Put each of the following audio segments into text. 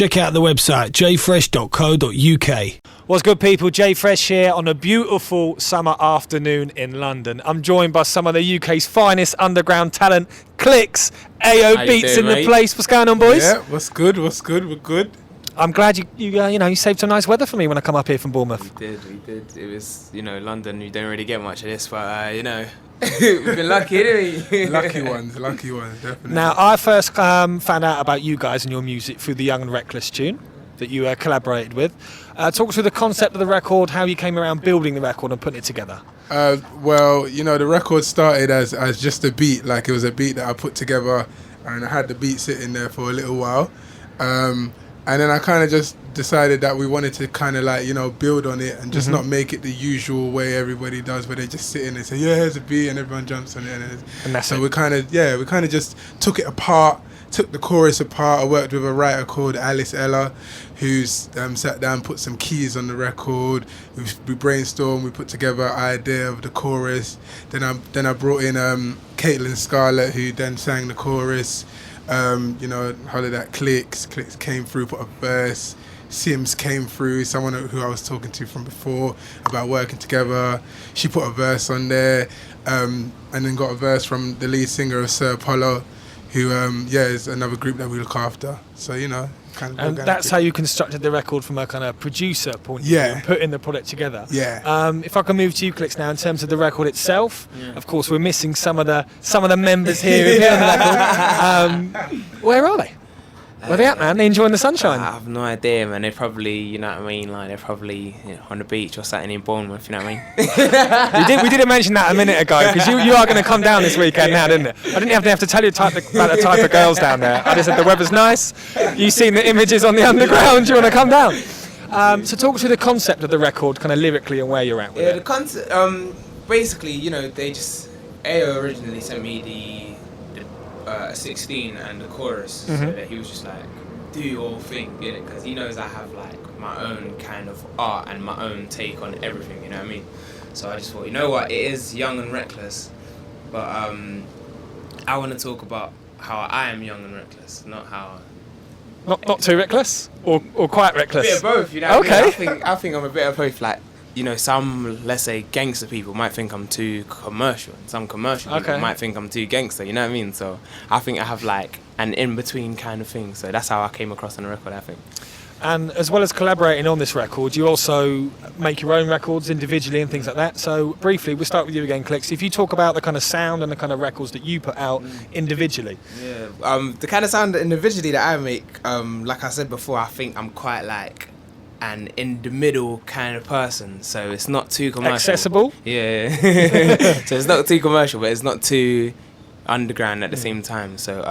check out the website jfresh.co.uk. What's good, people? Jay Fresh here on a beautiful summer afternoon in London. I'm joined by some of the UK's finest underground talent, Clixx Ayo Beatz in the place. What's going on, boys? Yeah, what's good? We're good. I'm glad you saved some nice weather for me when I come up here from Bournemouth. We did. It was, London, you don't really get much of this, but, we've been lucky, didn't we? Lucky ones, definitely. Now, I first found out about you guys and your music through the Young and Reckless tune that you collaborated with. Talk us through the concept of the record, how you came around building the record and putting it together. The record started as just a beat. Like, it was a beat that I put together, and I had the beat sitting there for a little while. And then I kind of just decided that we wanted to kind of build on it and just not make it the usual way everybody does, where they just sit in and say, yeah, here's a beat, and everyone jumps on it. And that's so it. we kind of just took it apart, took the chorus apart. I worked with a writer called Alice Ella, who's sat down, put some keys on the record. We brainstormed, we put together an idea of the chorus. Then I brought in Caitlin Scarlett, who then sang the chorus. Hollered at Clixx came through, put a verse. Sims came through, someone who I was talking to from before about working together. She put a verse on there, and then got a verse from the lead singer of Sir Apollo, who is another group that we look after. So kind of. And that's how you constructed the record from a kind of producer point of view, and putting the product together. Yeah. If I can move to you, Clixx, now in terms of the record itself. Of course, we're missing some of the members here on the record. Where are they? Where are they at, man? They enjoying the sunshine? I have no idea, man. They're probably, they're probably on the beach or something in Bournemouth, you know what I mean? We didn't mention that a minute ago, because you are going to come down this weekend now, didn't it? I didn't have to tell you about the type of girls down there. I just said the weather's nice. You've seen the images on the underground. You want to come down? So talk through the concept of the record, kind of lyrically, and where you're at with it. The concept, basically, they just, Ayo originally sent me the 16 and the chorus, so that he was just like, do your thing, because he knows I have like my own kind of art and my own take on everything, you know what I mean? So I just thought, you know what, it is young and reckless, but I want to talk about how I am young and reckless, not how... Not too reckless, or quite reckless? A bit of both, you know what Okay. I mean? I think I'm a bit of both, like, some, let's say, gangster people might think I'm too commercial, and some commercial people might think I'm too gangster, you know what I mean? So I think I have like an in-between kind of thing, so that's how I came across on the record, I think. And as well as collaborating on this record, you also make your own records individually and things like that. So briefly, we'll start with you again, Clixx. If you talk about the kind of sound and the kind of records that you put out individually. Yeah, the kind of sound individually that I make, like I said before, I think I'm quite like an in the middle kind of person, so it's not too commercial. Accessible? Yeah. So it's not too commercial, but it's not too underground at the same time. So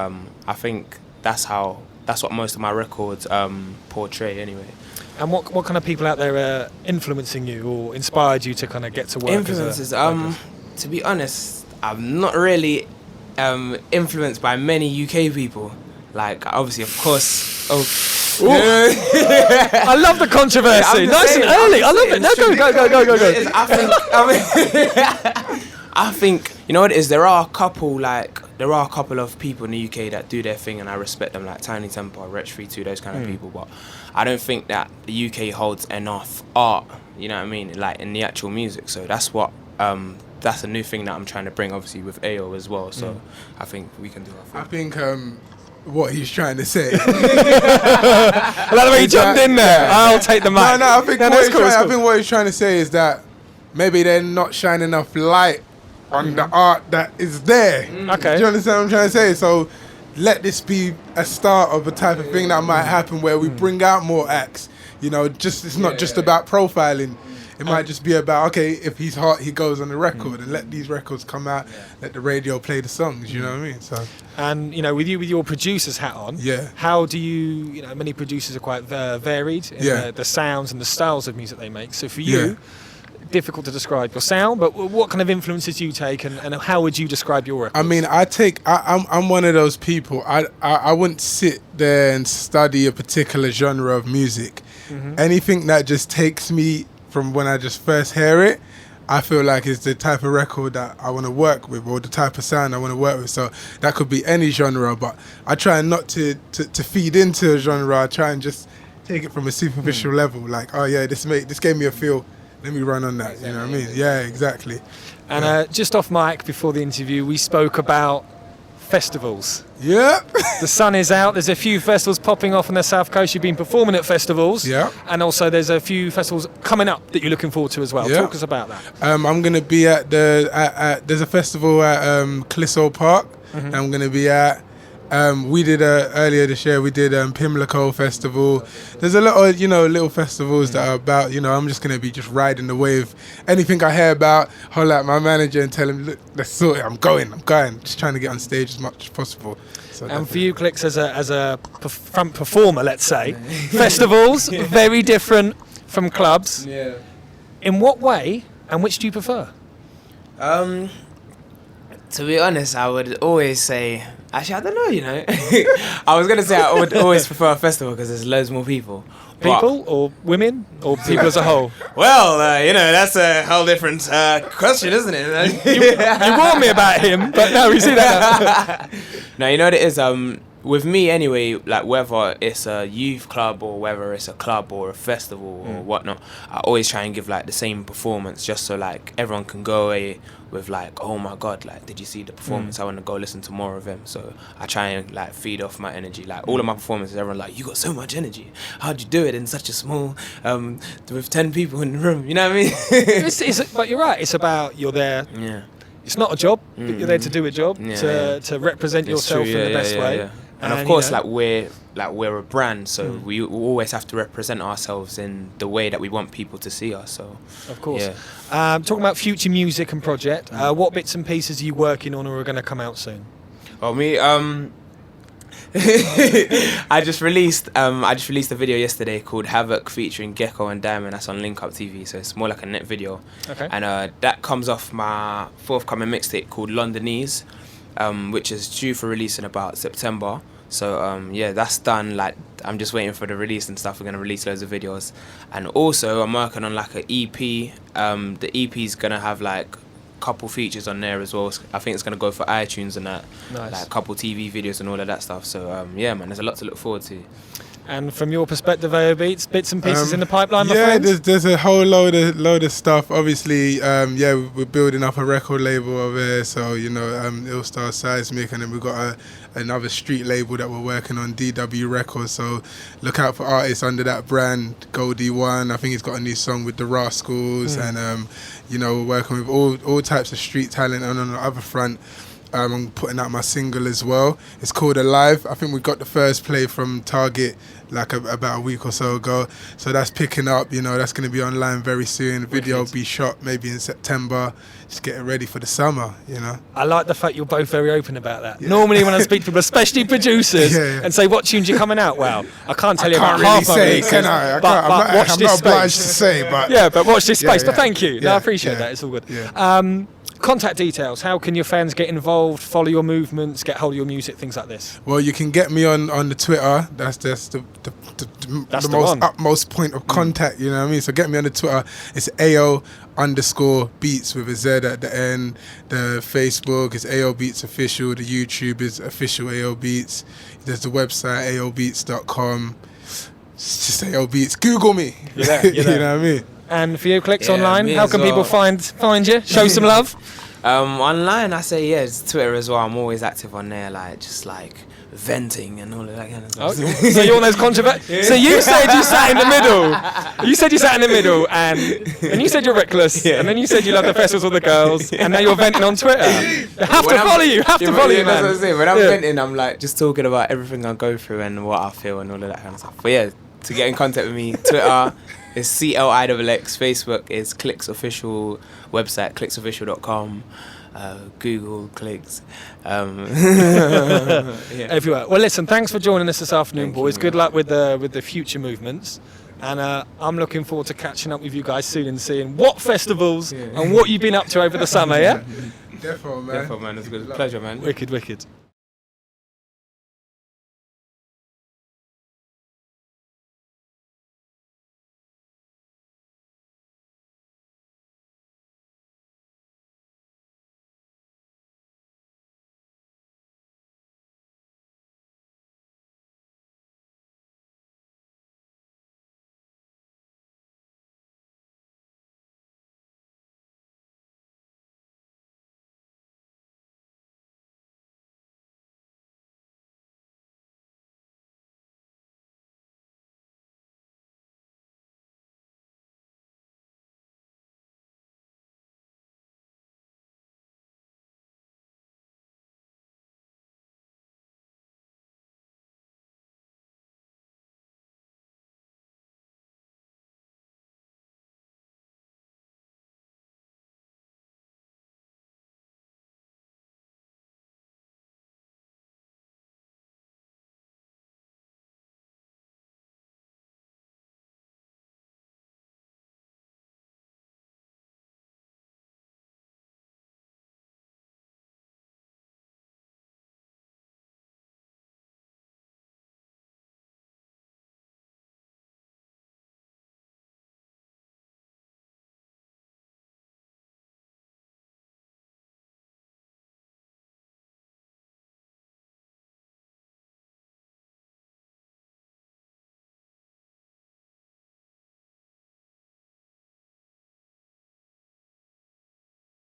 I think that's what most of my records portray anyway. And what kind of people out there are influencing you or inspired you to kind of get to work? Influences, to be honest, I'm not really influenced by many UK people. Like, obviously, of course. I love the controversy. Nice and early. I love it. No, go. I think you know what it is. There are a couple of people in the UK that do their thing, and I respect them, like Tiny Temper, Wretch 32, those kind of people. But I don't think that the UK holds enough art. You know what I mean? Like in the actual music. So that's what. That's a new thing that I'm trying to bring, obviously, with Ayo as well. So I think we can do our thing. I think what he's trying to say. I like the way you jumped in there. Yeah. I'll take the mic. I think what he's trying to say is that maybe they're not shining enough light on the art that is there. Okay. Do you understand what I'm trying to say? So let this be a start of a type of thing that might happen where we bring out more acts. It's not just about profiling. It might just be about, okay, if he's hot, he goes on the record, and let these records come out, let the radio play the songs, you know what I mean? So, and, with your producer's hat on, how do you, many producers are quite varied in the sounds and the styles of music they make. So for you, difficult to describe your sound, but what kind of influences do you take, and how would you describe your records? I mean, I'm one of those people, I wouldn't sit there and study a particular genre of music. Anything that just takes me from when I just first hear it, I feel like it's the type of record that I want to work with, or the type of sound I want to work with. So that could be any genre, but I try not to feed into a genre. I try and just take it from a superficial level. Like, oh yeah, this gave me a feel. Let me run on that. Exactly. You know what I mean? Yeah, exactly. And just off mic before the interview, we spoke about festivals. Yeah. The sun is out. There's a few festivals popping off on the South Coast. You've been performing at festivals. Yeah. And also there's a few festivals coming up that you're looking forward to as well. Yeah. Talk us about that. I'm going to be at there's a festival at Clixx Ayo Park. Mm-hmm. I'm going to be at we did earlier this year. We did Pimlico Festival. There's a lot of little festivals that are about. I'm just gonna be just riding the wave. Anything I hear about, holler at my manager and tell him, look, let's sort it. I'm going. Just trying to get on stage as much as possible. So and for you, Clixx, as a front performer, let's say, festivals very different from clubs. Yeah. In what way, and which do you prefer? To be honest, I would always say. Actually, I don't know. I was gonna say I would always prefer a festival because there's loads more people. People or women or people as a whole? Well, that's a whole different question, isn't it? You warned me about him, but no, we see that. No, you know what it is. With me anyway, like whether it's a youth club or whether it's a club or a festival or whatnot, I always try and give like the same performance just so like everyone can go away with like, oh my god, like did you see the performance? I want to go listen to more of him. So I try and like feed off my energy. Like all of my performances, everyone like, you got so much energy. How'd you do it in such a small with 10 people in the room? You know what I mean? But you're right. It's about you're there. Yeah. It's not a job. But you're there to do a job, to represent yourself in the best way. Yeah. And of course, we're a brand, so we always have to represent ourselves in the way that we want people to see us. So, of course. Talking about future music and project, what bits and pieces are you working on or are going to come out soon? Well, me, I just released a video yesterday called Havoc featuring Gecko and Diamond. That's on Link Up TV, so it's more like a net video. Okay. And that comes off my forthcoming mixtape called Londonese. Which is due for release in about September. So that's done. Like I'm just waiting for the release and stuff. We're gonna release loads of videos, and also I'm working on like an EP. The EP's gonna have like a couple features on there as well. I think it's gonna go for iTunes and that. Nice. Like a couple TV videos and all of that stuff. So man, there's a lot to look forward to. And from your perspective, Ayo Beatz, bits and pieces in the pipeline, my friend? Yeah, there's a whole load of stuff. Obviously, we're building up a record label over here. So, Ill Star Seismic, and then we've got another street label that we're working on, DW Records. So look out for artists under that brand. Goldie One, I think he's got a new song with the Rascals, and we're working with all types of street talent. And on the other front, I'm putting out my single as well. It's called Alive. I think we got the first play from Target like about a week or so ago. So that's picking up, that's going to be online very soon. The video will be shot maybe in September. Just getting ready for the summer, I like the fact you're both very open about that. Yeah. Normally when I speak to people, especially producers, and say, what tunes are coming out? Well, I can't tell you about half my releases. I'm not obliged to say, but... Yeah, but watch this space. But thank you. Yeah, no, I appreciate that. It's all good. Yeah. Contact details. How can your fans get involved, follow your movements, get hold of your music, things like this? Well, you can get me on the Twitter. That's the utmost point of contact, you know what I mean? So get me on the Twitter. It's Ayo_Beatz with a Z at the end. The Facebook is Ayo Beatz Official. The YouTube is Official Ayo Beatz. There's the website, ayobeatz.com. It's just Ayo Beatz. Google me. You're there. You know what I mean? And for you, Clixx online, how can people find you? Show some love. Online, I say it's Twitter as well. I'm always active on there, just venting and all of that kind of stuff. Oh, so you're on those controversial. So you said you sat in the middle. You said you sat in the middle, and you said you're reckless, and then you said you love the festivals with the girls, and now you're venting on Twitter. They have to follow you. Have to follow you, man. That's what I'm saying. When I'm venting, I'm just talking about everything I go through and what I feel and all of that kind of stuff. But to get in contact with me, Twitter is CLIXX, Facebook is Clixx Official, website clixxofficial.com, Google Clixx, everywhere. Well, listen, thanks for joining us this afternoon, boys. Good luck with the future movements, and I'm looking forward to catching up with you guys soon and seeing what festivals and what you've been up to over the summer. Yeah. Defo, man. It's a good pleasure, man. Wicked.